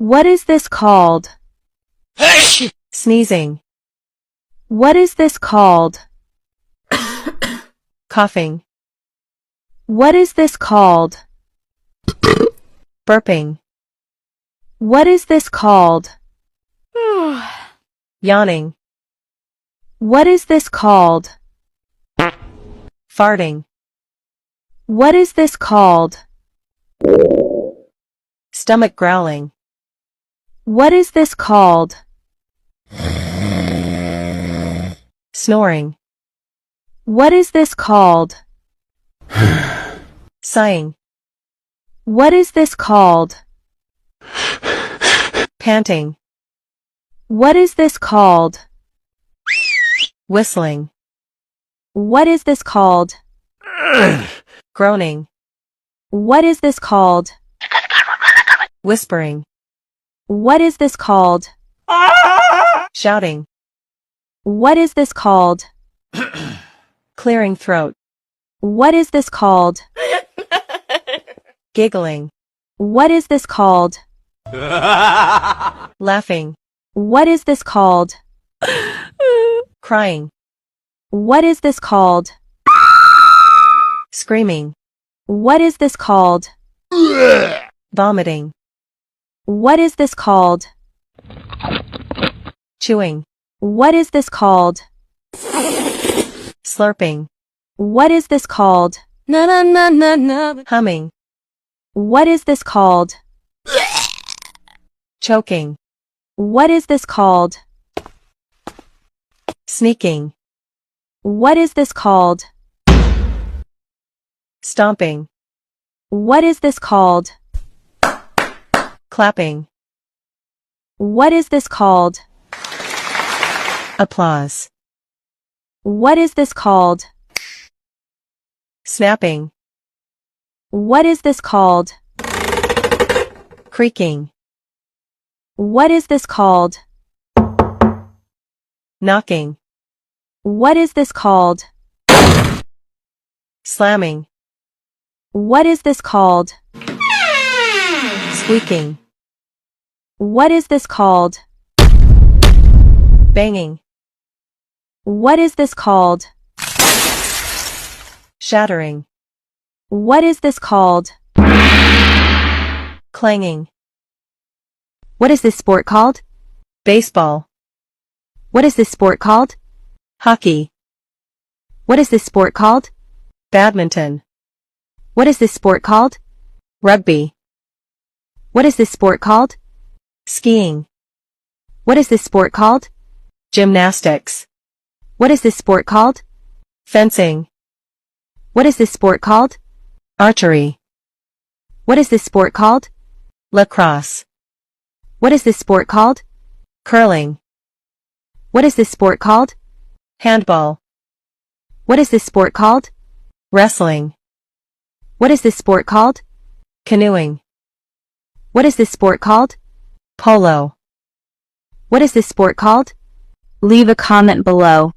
What is this called? Sneezing. What is this called? Coughing. What is this called? Burping. What is this called? Yawning. What is this called? Farting. What is this called? Stomach growling. What is this called? Snoring. What is this called? Sighing. What is this called? Panting. What is this called? Whistling. What is this called? Groaning. What is this called? Whispering. What is this called? Shouting. What is this called? Clearing throat. What is this called? Giggling. What is this called? Laughing. What is this called? Crying. What is this called? Screaming. What is this called? Vomiting. What is this called? Chewing. What is this called? Slurping. What is this called? Humming. What is this called? Choking. What is this called? Sneaking. What is this called? Stomping. What is this called? Clapping. What is this called? Applause. What is this called? Snapping. What is this called? Creaking. What is this called? Knocking. What is this called? Slamming. What is this called? Squeaking. What is this called? Banging. What is this called? Shattering. What is this called? Clanging. What is this sport called? Baseball. What is this sport called? Hockey. What is this sport called? Badminton. What is this sport called? Rugby. What is this sport called? Skiing. What is this sport called? Gymnastics. What is this sport called? Fencing. What is this sport called? Archery. What is this sport called? Lacrosse. What is this sport called? Curling. What is this sport called? Handball. What is this sport called? Wrestling. What is this sport called? Canoeing. What is this sport called? Polo. What is this sport called? Leave a comment below.